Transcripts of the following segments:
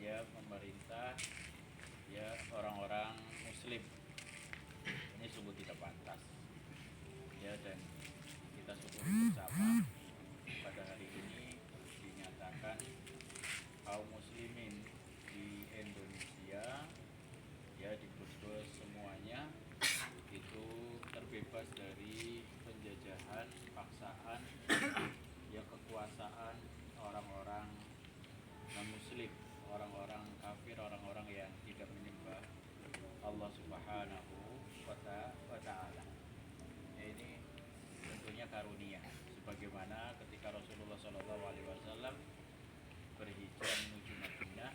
ya memerintah ya orang-orang muslim. Ini sungguh tidak pantas ya, dan kita syukuri bersama pada hari ini dinyatakan kaum muslimin di Indonesia ya, di Brebes semuanya itu terbebas dari penjajahan, paksaan ya, kekuasaan orang-orang non-muslim, orang-orang kafir, orang-orang yang tidak menyembah Allah Subhanahu wa ta'ala. Ya, ini tentunya karunia, sebagaimana ketika Rasulullah SAW berhijrah menuju Madinah,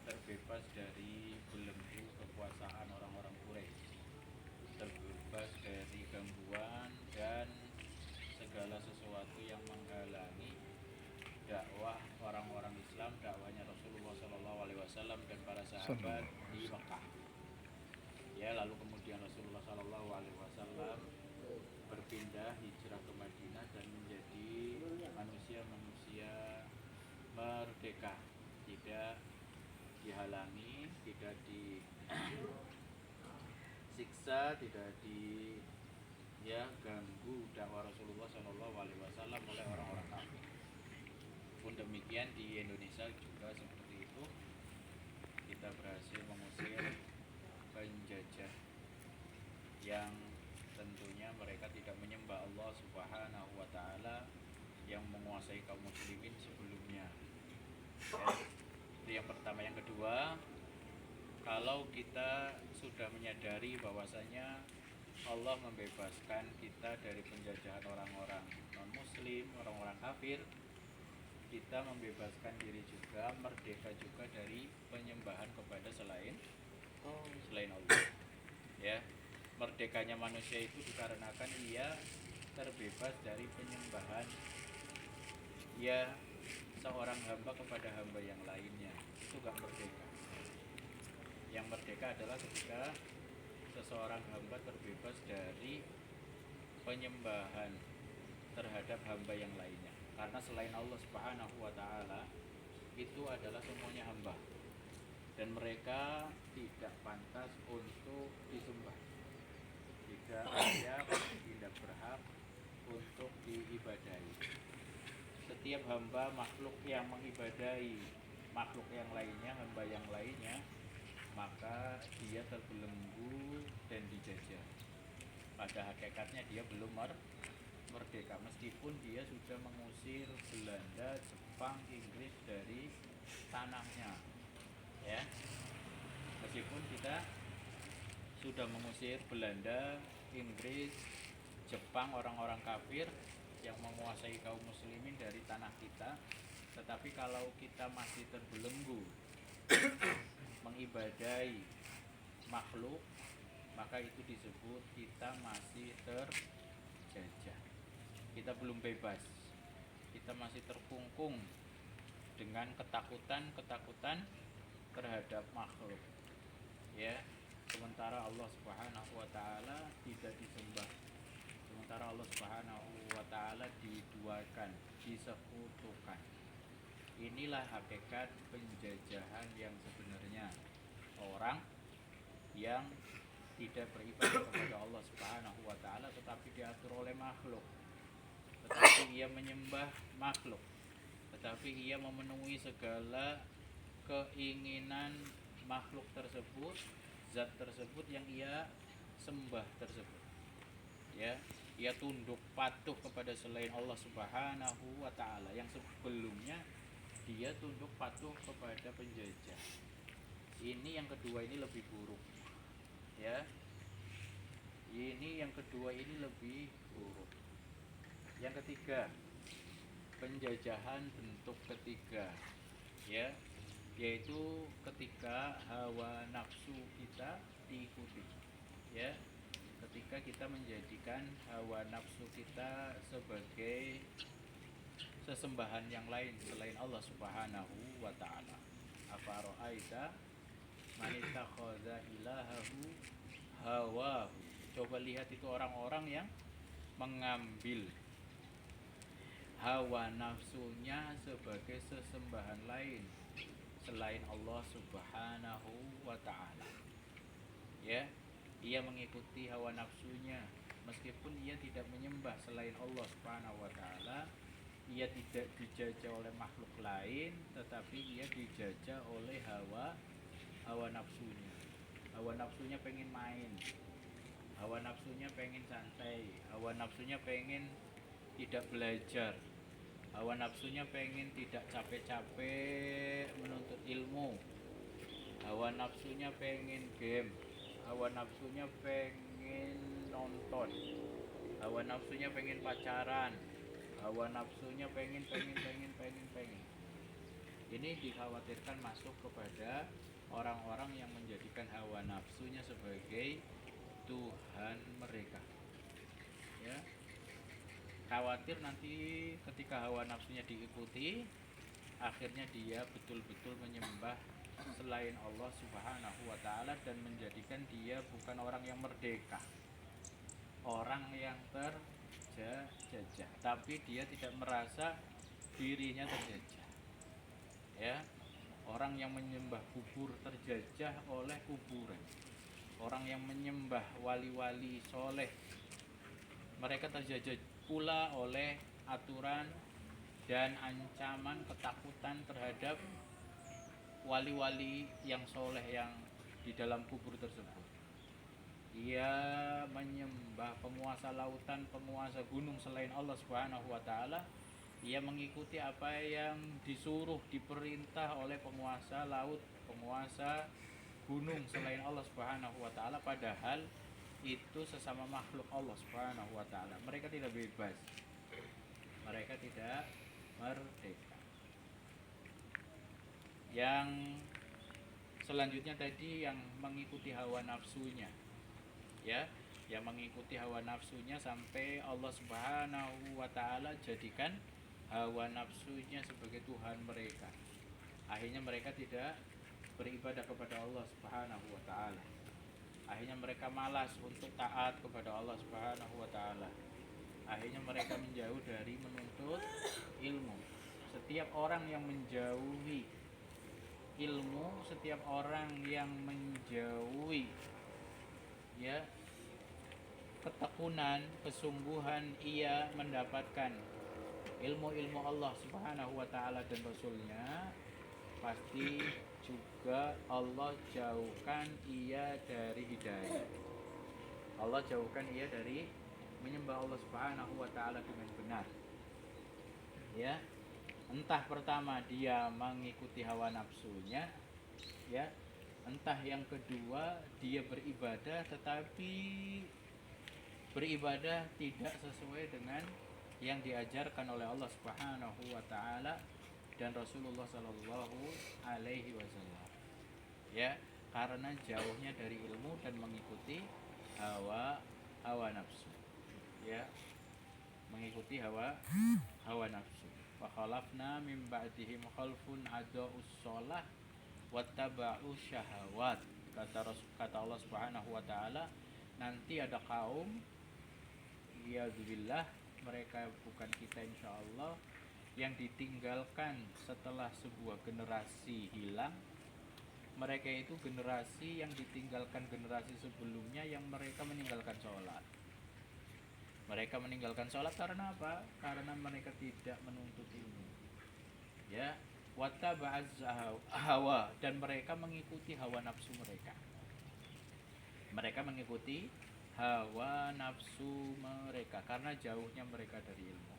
terbebas dari belenggu kekuasaan orang-orang Quraisy, terbebas dari gangguan dan segala sesuatu yang menghalangi dakwah orang-orang Islam, dakwahnya Rasulullah SAW dan para sahabat di Mekah. Ya, lalu kemudian Rasulullah SAW berpindah hijrah ke Madinah dan menjadi manusia-manusia merdeka, tidak dihalangi, tidak disiksa, tidak ganggu dakwah Rasulullah SAW oleh orang-orang kafir. Pun demikian di Indonesia juga seperti itu, kita berhasil mengusir penjajah yang tentunya mereka tidak menyembah Allah Subhanahu wa ta'ala yang menguasai kaum muslimin sebelumnya ya. Itu yang pertama. Yang kedua, kalau kita sudah menyadari bahwasanya Allah membebaskan kita dari penjajahan orang-orang non-muslim, orang-orang kafir, kita membebaskan diri juga, merdeka juga dari penyembahan kepada selain Allah ya. Merdekanya manusia itu dikarenakan ia terbebas dari penyembahan ya seorang hamba kepada hamba yang lainnya. Itu gak merdeka. Yang merdeka adalah ketika seseorang hamba terbebas dari penyembahan terhadap hamba yang lainnya, karena selain Allah Subhanahu wa ta'ala itu adalah semuanya hamba dan mereka tidak pantas untuk disembah, tidak layak, tidak berhak untuk diibadahi. Setiap hamba makhluk yang mengibadahi makhluk yang lainnya, hamba yang lainnya, maka dia terbelenggu dan dijajah. Pada hakikatnya dia belum merdeka, meskipun dia sudah mengusir Belanda, Jepang, Inggris dari tanahnya ya. Meskipun kita sudah mengusir Belanda, Inggris, Jepang, orang-orang kafir yang menguasai kaum muslimin dari tanah kita, tetapi kalau kita masih terbelenggu mengibadahi makhluk, maka itu disebut kita masih terjajah. Kita belum bebas, kita masih terkungkung dengan ketakutan terhadap makhluk ya. Sementara Allah Subhanahu wa ta'ala tidak disembah, sementara Allah Subhanahu wa ta'ala diduakan, disekutukan. Inilah hakikat penjajahan yang sebenarnya. Orang yang tidak beribadah kepada Allah Subhanahu wa ta'ala tetapi diatur oleh makhluk, tetapi ia menyembah makhluk, tetapi ia memenuhi segala keinginan makhluk tersebut, zat tersebut yang ia sembah tersebut ya. Ia tunduk patuh kepada selain Allah Subhanahu wa ta'ala yang sebelumnya dia tunduk patuh kepada penjajah. Ini yang kedua, ini lebih buruk ya. Ini yang kedua, ini lebih buruk. Yang ketiga, penjajahan bentuk ketiga ya, yaitu ketika hawa nafsu kita diikuti ya. Ketika kita menjadikan hawa nafsu kita sebagai sesembahan yang lain selain Allah Subhanahu wa ta'ala. Afara'aita man ittakhadha ilahahu hawahu. Coba lihat itu orang-orang yang mengambil hawa nafsunya sebagai sesembahan lain selain Allah Subhanahu wa taala. Ya, ia mengikuti hawa nafsunya meskipun ia tidak menyembah selain Allah Subhanahu wa taala. Ia tidak dijajah oleh makhluk lain, tetapi ia dijajah oleh hawa nafsunya. Hawa nafsunya pengen main, hawa nafsunya pengen santai, hawa nafsunya pengen tidak belajar, hawa nafsunya pengen tidak capek-capek menuntut ilmu, hawa nafsunya pengen game, hawa nafsunya pengen nonton, hawa nafsunya pengen pacaran, hawa nafsunya pengen. Ini dikhawatirkan masuk kepada orang-orang yang menjadikan hawa nafsunya sebagai Tuhan mereka. Ya, khawatir nanti ketika hawa nafsunya diikuti, akhirnya dia betul-betul menyembah selain Allah Subhanahu wa taala dan menjadikan dia bukan orang yang merdeka, orang yang terjajah, tapi dia tidak merasa dirinya terjajah. Ya, orang yang menyembah kubur terjajah oleh kuburan. Orang yang menyembah wali-wali soleh, mereka terjajah pula oleh aturan dan ancaman ketakutan terhadap wali-wali yang soleh yang di dalam kubur tersebut. Ia menyembah penguasa lautan, penguasa gunung selain Allah Subhanahu wa taala. Ia mengikuti apa yang disuruh, diperintah oleh penguasa laut, penguasa gunung selain Allah Subhanahu wa taala, padahal itu sesama makhluk Allah Subhanahu wa taala. Mereka tidak bebas. Mereka tidak merdeka. Yang selanjutnya tadi yang mengikuti hawa nafsunya. Ya, yang mengikuti hawa nafsunya sampai Allah Subhanahu wa taala jadikan hawa nafsunya sebagai Tuhan mereka. Akhirnya mereka tidak beribadah kepada Allah Subhanahu wa taala. Akhirnya mereka malas untuk taat kepada Allah Subhanahu wa taala. Akhirnya mereka menjauh dari menuntut ilmu. Setiap orang yang menjauhi ilmu, setiap orang yang menjauhi ya ketekunan, kesungguhan ia mendapatkan ilmu-ilmu Allah Subhanahu wa taala dan Rasulnya, pasti juga Allah jauhkan ia dari hidayah. Allah jauhkan ia dari menyembah Allah Subhanahu wa taala dengan benar. Ya, entah pertama dia mengikuti hawa nafsunya, ya, entah yang kedua dia beribadah tetapi beribadah tidak sesuai dengan yang diajarkan oleh Allah Subhanahu wa taala dan Rasulullah sallallahu alaihi wasallam. Ya, karena jauhnya dari ilmu dan mengikuti hawa nafsu. Ya, mengikuti hawa nafsu. Wa khalafna min ba'dihim khalfun adaa'us shalah wattaba'us syahawat. Kata Allah Subhanahu wa taala, nanti ada kaum, bi'adzubillah, mereka bukan kita insyaallah, yang ditinggalkan setelah sebuah generasi hilang. Mereka itu generasi yang ditinggalkan generasi sebelumnya yang mereka meninggalkan sholat. Mereka meninggalkan sholat karena apa? Karena mereka tidak menuntut ilmu. Ya, wattaba'az hawa, dan mereka mengikuti hawa nafsu mereka. Mereka mengikuti hawa nafsu mereka karena jauhnya mereka dari ilmu.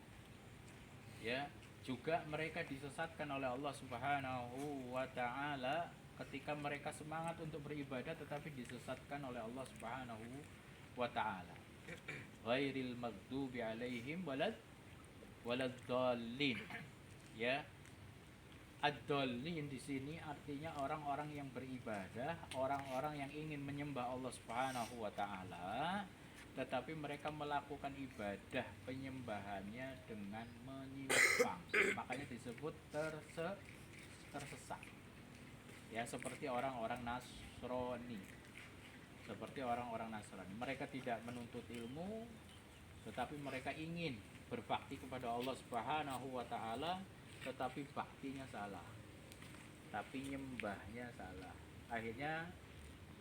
Ya, juga mereka disesatkan oleh Allah Subhanahu wa taala ketika mereka semangat untuk beribadah tetapi disesatkan oleh Allah Subhanahu wa taala. Ghairil maghdubi alaihim waladdallin. Ya, ad-dallin di sini artinya orang-orang yang beribadah, orang-orang yang ingin menyembah Allah Subhanahu wa taala, tetapi mereka melakukan ibadah penyembahannya dengan menyimpang. Makanya disebut tersesat. Ya, seperti orang-orang Nasrani. Seperti orang-orang Nasrani. Mereka tidak menuntut ilmu, tetapi mereka ingin berbakti kepada Allah Subhanahu wa taala, tetapi baktinya salah. tapi nyembahnya salah. Akhirnya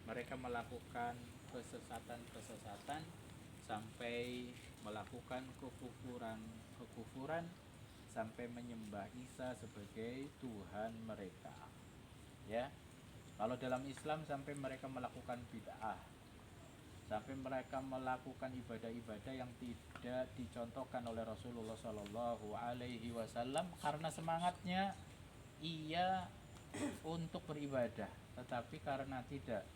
mereka melakukan kesesatan-kesesatan sampai melakukan kekufuran sampai menyembah Isa sebagai Tuhan mereka. Ya. Kalau dalam Islam sampai mereka melakukan bid'ah, sampai mereka melakukan ibadah-ibadah yang tidak dicontohkan oleh Rasulullah Shallallahu Alaihi Wasallam karena semangatnya ia untuk beribadah, tetapi karena tidak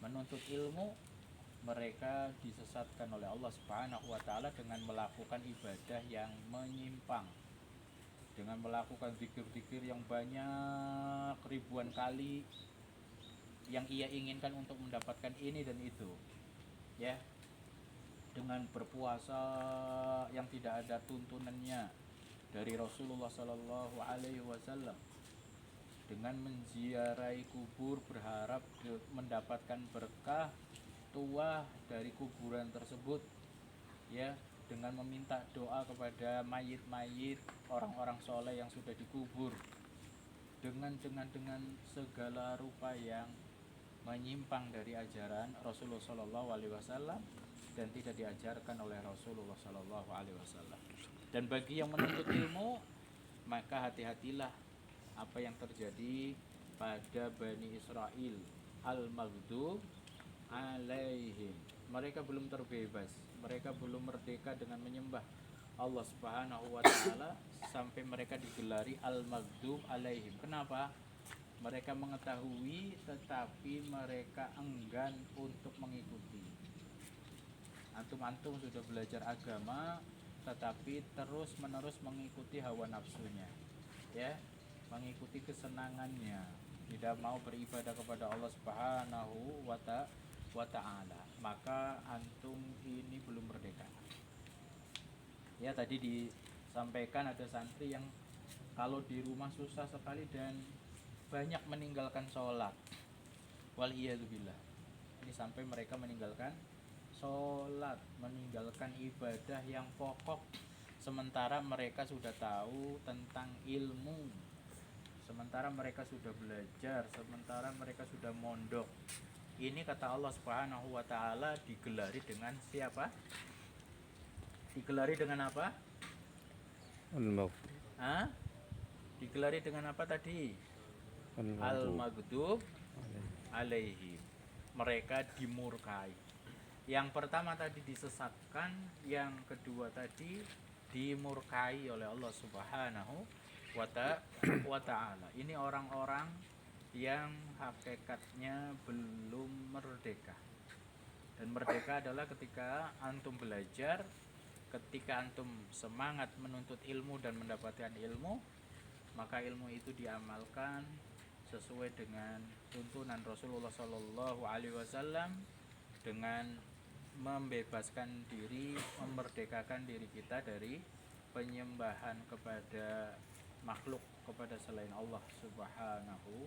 menuntut ilmu mereka disesatkan oleh Allah Subhanahu wa taala dengan melakukan ibadah yang menyimpang, dengan melakukan zikir-zikir yang banyak ribuan kali yang ia inginkan untuk mendapatkan ini dan itu, ya, dengan berpuasa yang tidak ada tuntunannya dari Rasulullah Shallallahu Alaihi Wasallam, dengan menziarahi kubur berharap mendapatkan berkah tuah dari kuburan tersebut, ya, dengan meminta doa kepada mayit-mayit orang-orang soleh yang sudah dikubur, dengan segala rupa yang menyimpang dari ajaran Rasulullah Shallallahu Alaihi Wasallam dan tidak diajarkan oleh Rasulullah Shallallahu Alaihi Wasallam. Dan bagi yang menuntut ilmu, maka hati-hatilah apa yang terjadi pada Bani Israel al-maghdub alaihim. Mereka belum terbebas, mereka belum merdeka dengan menyembah Allah Subhanahu wa taala sampai mereka digelari al-maghdub alaihim. Kenapa? Mereka mengetahui tetapi mereka enggan untuk mengikuti. Antum-antum sudah belajar agama tetapi terus-menerus mengikuti hawa nafsunya, ya, mengikuti kesenangannya, tidak mau beribadah kepada Allah Subhanahu wa taala, maka antum ini belum merdeka. Ya, tadi disampaikan ada santri yang kalau di rumah susah sekali dan banyak meninggalkan sholat. Waliyadzubillah. Ini sampai mereka meninggalkan sholat, meninggalkan ibadah yang pokok, sementara mereka sudah tahu tentang ilmu, sementara mereka sudah belajar, sementara mereka sudah mondok. Ini kata Allah Subhanahu wa taala digelari dengan siapa? Digelari dengan apa? Digelari dengan apa tadi? Al-maghdub alaihim. Mereka dimurkai. Yang pertama tadi disesatkan, yang kedua tadi dimurkai oleh Allah Subhanahu wa ta'ala. Ini orang-orang yang hakikatnya belum merdeka. Dan merdeka adalah ketika antum belajar, ketika antum semangat menuntut ilmu dan mendapatkan ilmu, maka ilmu itu diamalkan sesuai dengan tuntunan Rasulullah Shallallahu Alaihi Wasallam, dengan membebaskan diri, memerdekakan diri kita dari penyembahan kepada makhluk, kepada selain Allah Subhanahu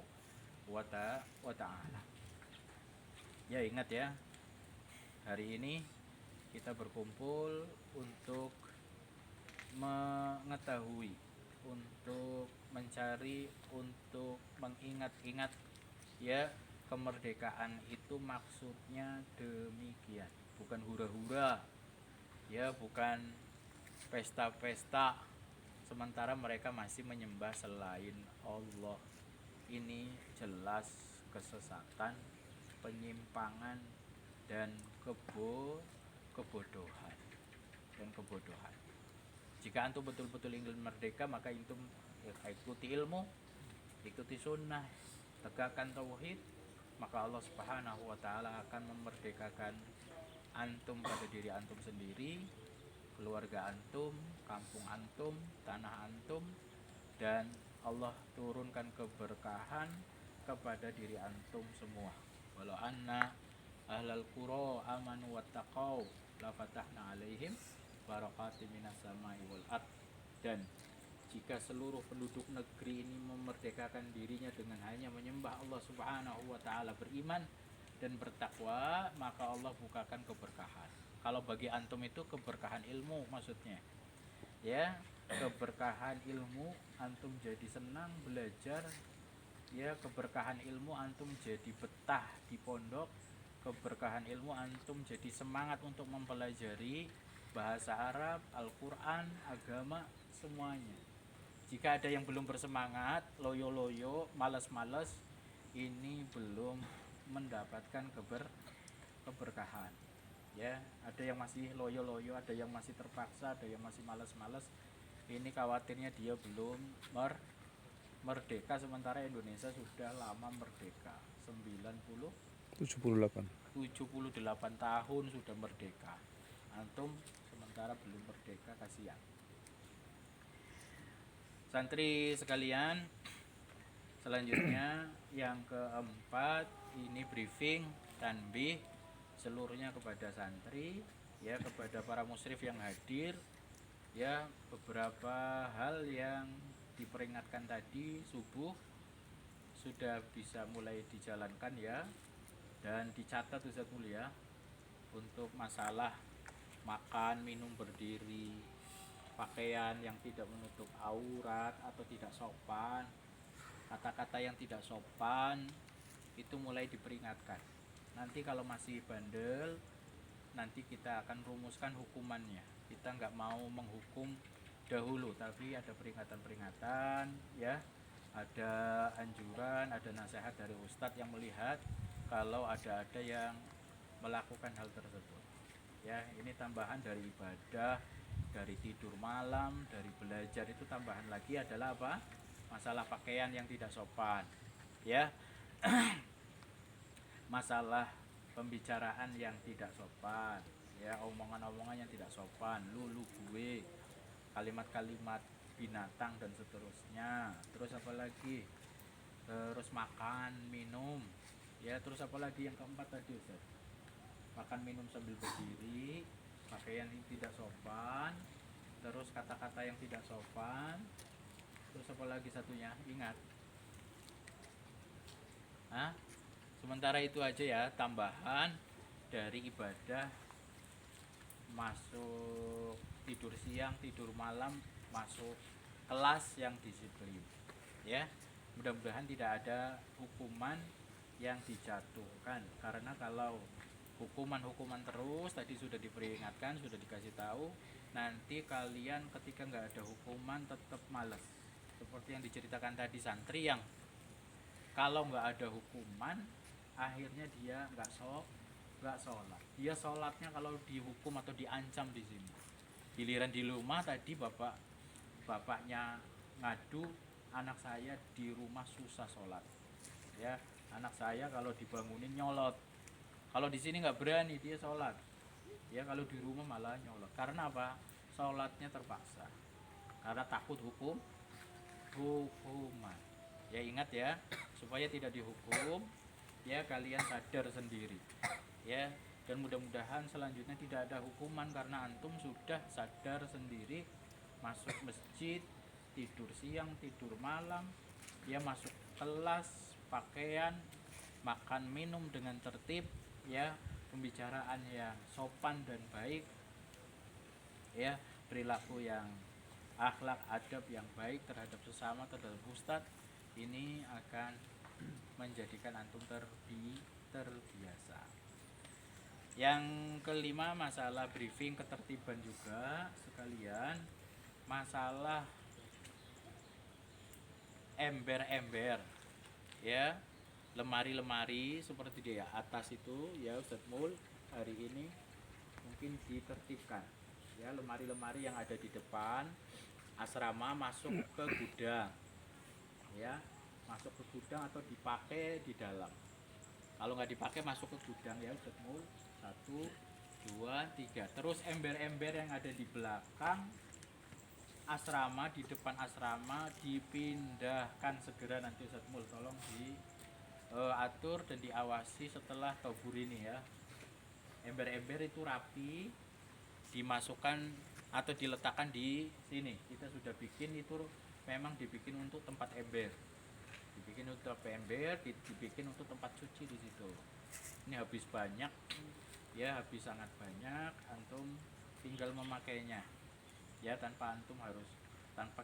wa ta'ala. Ya, ingat ya, hari ini kita berkumpul untuk mengetahui, untuk mencari, untuk mengingat-ingat, ya, kemerdekaan itu maksudnya demikian, bukan hura-hura, ya, bukan pesta-pesta sementara mereka masih menyembah selain Allah. Ini jelas kesesatan, penyimpangan dan kebodohan. Jika antum betul-betul ingin merdeka, maka antum ikuti ilmu, ikuti sunnah, tegakkan tauhid, maka Allah Subhanahu wa taala akan memerdekakan antum pada diri antum sendiri, keluarga antum, kampung antum, tanah antum, dan Allah turunkan keberkahan kepada diri antum semua. Walau anna ahlal qura amanu wattaqau la fatahna alaihim barakatim minas samai wal ard. Dan jika seluruh penduduk negeri ini memerdekakan dirinya dengan hanya menyembah Allah Subhanahu wa taala, beriman dan bertakwa, maka Allah bukakan keberkahan. Kalau bagi antum itu keberkahan ilmu maksudnya, ya, keberkahan ilmu, antum jadi senang belajar ya keberkahan ilmu antum jadi betah di pondok, keberkahan ilmu antum jadi semangat untuk mempelajari bahasa Arab, Al-Quran, agama, semuanya. Jika ada yang belum bersemangat, loyo-loyo, malas-malas, ini belum mendapatkan keberkahan. Ya, ada yang masih loyo-loyo, ada yang masih terpaksa, ada yang masih malas-malas. Ini khawatirnya dia belum merdeka, sementara Indonesia sudah lama merdeka. 78. 78 tahun sudah merdeka. Antum sementara belum merdeka, kasihan. Santri sekalian, selanjutnya yang keempat, ini briefing tanbih seluruhnya kepada santri, ya, kepada para musyrif yang hadir, ya, beberapa hal yang diperingatkan tadi subuh sudah bisa mulai dijalankan, ya, dan dicatat Ustaz Mulia untuk masalah makan minum berdiri, pakaian yang tidak menutup aurat atau tidak sopan, kata-kata yang tidak sopan itu mulai diperingatkan. Nanti kalau masih bandel, nanti kita akan rumuskan hukumannya. Kita nggak mau menghukum dahulu, tapi ada peringatan-peringatan, ya, ada anjuran, ada nasihat dari ustadz yang melihat kalau ada yang melakukan hal tersebut. Ya, ini tambahan dari ibadah, dari tidur malam, dari belajar, itu tambahan lagi adalah apa? Masalah pakaian yang tidak sopan, ya. Masalah pembicaraan yang tidak sopan, ya, omongan-omongan yang tidak sopan, lu gue, kalimat-kalimat binatang dan seterusnya. Terus apa lagi? Terus makan minum, ya. Terus apa lagi yang keempat tadi, Ustaz? Makan minum sambil berdiri, pakaian yang tidak sopan, terus kata-kata yang tidak sopan. Terus apa lagi satunya? Ingat? Hah? Sementara itu aja ya, tambahan dari ibadah, masuk tidur siang, tidur malam, masuk kelas yang disiplin, ya. Mudah-mudahan tidak ada hukuman yang dijatuhkan, karena kalau hukuman terus, tadi sudah diperingatkan, sudah dikasih tahu, nanti kalian ketika nggak ada hukuman tetap malas. Seperti yang diceritakan tadi santri yang kalau nggak ada hukuman, akhirnya dia nggak sholat. Dia sholatnya kalau dihukum atau diancam di sini. Giliran di rumah tadi bapaknya ngadu, anak saya di rumah susah sholat. Ya, anak saya kalau dibangunin nyolot. Kalau di sini nggak berani dia sholat. Ya, kalau di rumah malah nyolot. Karena apa? Sholatnya terpaksa. Karena takut hukuman. Ya, ingat ya, supaya tidak dihukum, ya, kalian sadar sendiri, ya. Dan mudah-mudahan selanjutnya tidak ada hukuman karena antum sudah sadar sendiri, masuk masjid, tidur siang, tidur malam, ya, masuk kelas, pakaian, makan minum dengan tertib, ya, pembicaraan yang sopan dan baik, ya, perilaku yang akhlak adab yang baik terhadap sesama, terhadap ustadz, ini akan menjadikan antum terbiasa. Yang kelima, masalah briefing ketertiban juga sekalian, masalah ember-ember, ya, lemari-lemari seperti di atas itu, ya, Ustadz Mul, hari ini mungkin ditertibkan, ya, lemari-lemari yang ada di depan asrama masuk ke gudang, ya, masuk ke gudang atau dipakai di dalam. Kalau nggak dipakai masuk ke gudang, ya, Ustadz Mul. 1, 2, 3. Terus ember-ember yang ada di belakang asrama, di depan asrama dipindahkan segera nanti, Ustadz Mul. Tolong diatur dan diawasi setelah tabur ini, ya. Ember-ember itu rapi, dimasukkan atau diletakkan di sini. Kita sudah bikin itu, memang dibikin untuk tempat ember. Dibikin untuk ember, dibikin untuk tempat cuci di situ. Ini habis banyak, ya, habis sangat banyak, antum tinggal memakainya, ya, tanpa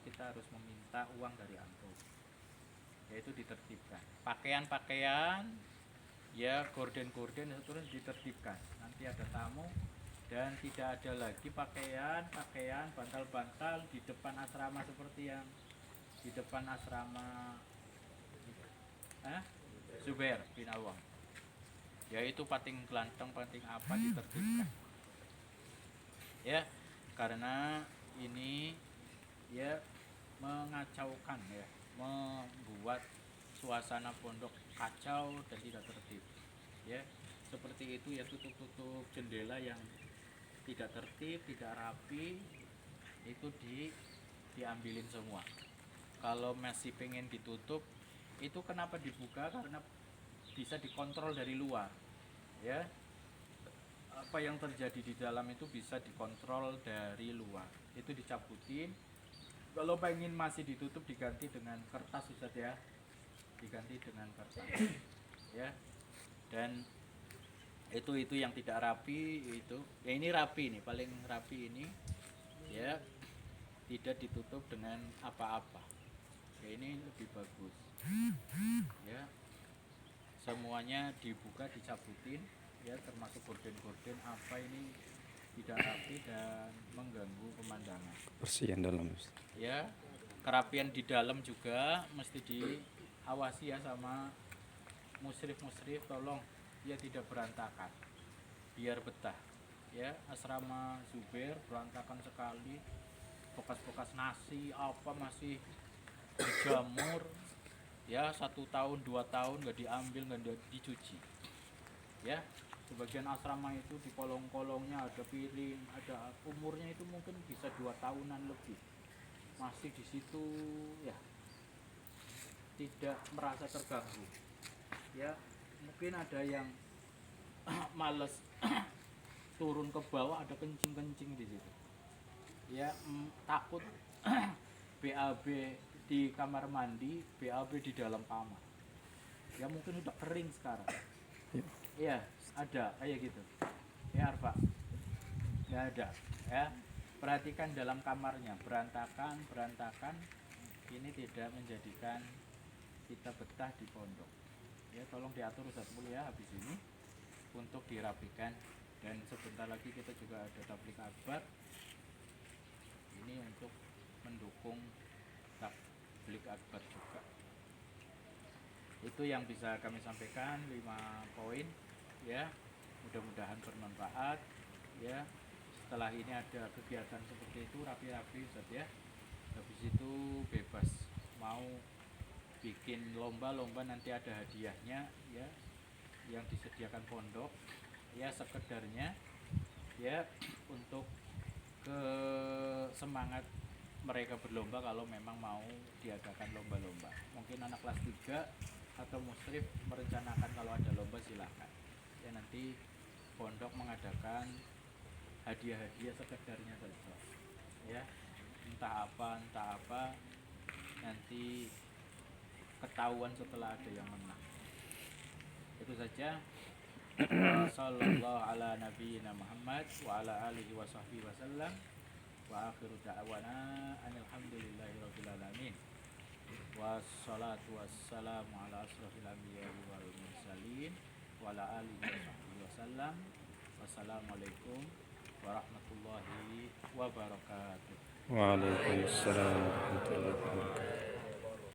kita harus meminta uang dari antum. yaitu ditertibkan. Pakaian-pakaian ya gorden-gorden terus ditertibkan. Nanti ada tamu dan tidak ada lagi pakaian bantal-bantal di depan asrama seperti yang di depan asrama Zubair bin Awam. Yaitu pating gelanteng, pating apa ditertibkan. Ya, karena ini ya mengacaukan ya, membuat suasana pondok kacau dan tidak tertib. Ya, seperti itu ya, tutup-tutup jendela yang tidak tertib, tidak rapi, itu diambilin semua. Kalau masih pengen ditutup, itu kenapa dibuka? Karena bisa dikontrol dari luar. Ya, apa yang terjadi di dalam itu bisa dikontrol dari luar. Itu dicabutin. Kalau pengen masih ditutup diganti dengan kertas Ustaz ya. Diganti dengan kertas. Ya. Dan itu yang tidak rapi itu. Ya ini rapi nih, paling rapi ini. Ya. Tidak ditutup dengan apa-apa. Ya ini lebih bagus. Ya. Semuanya dibuka, dicabutin. Ya, termasuk gorden-gorden apa ini tidak rapi dan mengganggu pemandangan. Persian dalam. Ya, kerapian di dalam juga mesti diawasi ya sama musrif, tolong ya tidak berantakan, biar betah. Ya, asrama Zubair berantakan sekali, bekas-bekas nasi apa masih dijamur. Ya, 1 tahun 2 tahun nggak diambil, nggak dicuci. Ya, sebagian asrama itu di kolong-kolongnya ada piring, ada umurnya itu mungkin bisa 2 tahunan lebih, masih di situ ya, tidak merasa terganggu. Ya, mungkin ada yang males turun ke bawah, ada kencing di situ. Ya, takut BAB di kamar mandi, BAB di dalam kamar. Ya mungkin udah kering sekarang. Iya, ada kayak gitu. Ya Arfa, nggak ada. Ya, perhatikan dalam kamarnya berantakan. Ini tidak menjadikan kita betah di pondok. Ya, tolong diatur Ustaz Mulia habis ini untuk dirapikan. Dan sebentar lagi kita juga ada tablik akbar. Ini untuk mendukung tablik akbar juga. Itu yang bisa kami sampaikan, 5 poin ya, mudah-mudahan bermanfaat ya. Setelah ini ada kegiatan seperti itu rapi-rapi Ustaz ya, habis itu bebas mau bikin lomba nanti ada hadiahnya ya, yang disediakan pondok ya, sekedarnya ya, untuk ke semangat mereka berlomba kalau memang mau diadakan lomba-lomba. Mungkin anak kelas 3 atau musrif merencanakan kalau ada lomba silahkan ya, nanti pondok mengadakan hadiah-hadiah sekedarnya saja ya, entah apa nanti ketahuan setelah ada yang menang. Itu saja. Sallallahu ala nabiyyina Muhammad wa ala alihi wa sahbihi wasallam, wa akhiru da'wana alhamdulillahi rabbil alamin. Wassalatu wassalamu ala asrafil anbiya'i wal mursalin wa ala alihi wa sahbihi wasallam. Wassalamualaikum warahmatullahi wabarakatuh. Waalaikumsalam warahmatullahi wabarakatuh.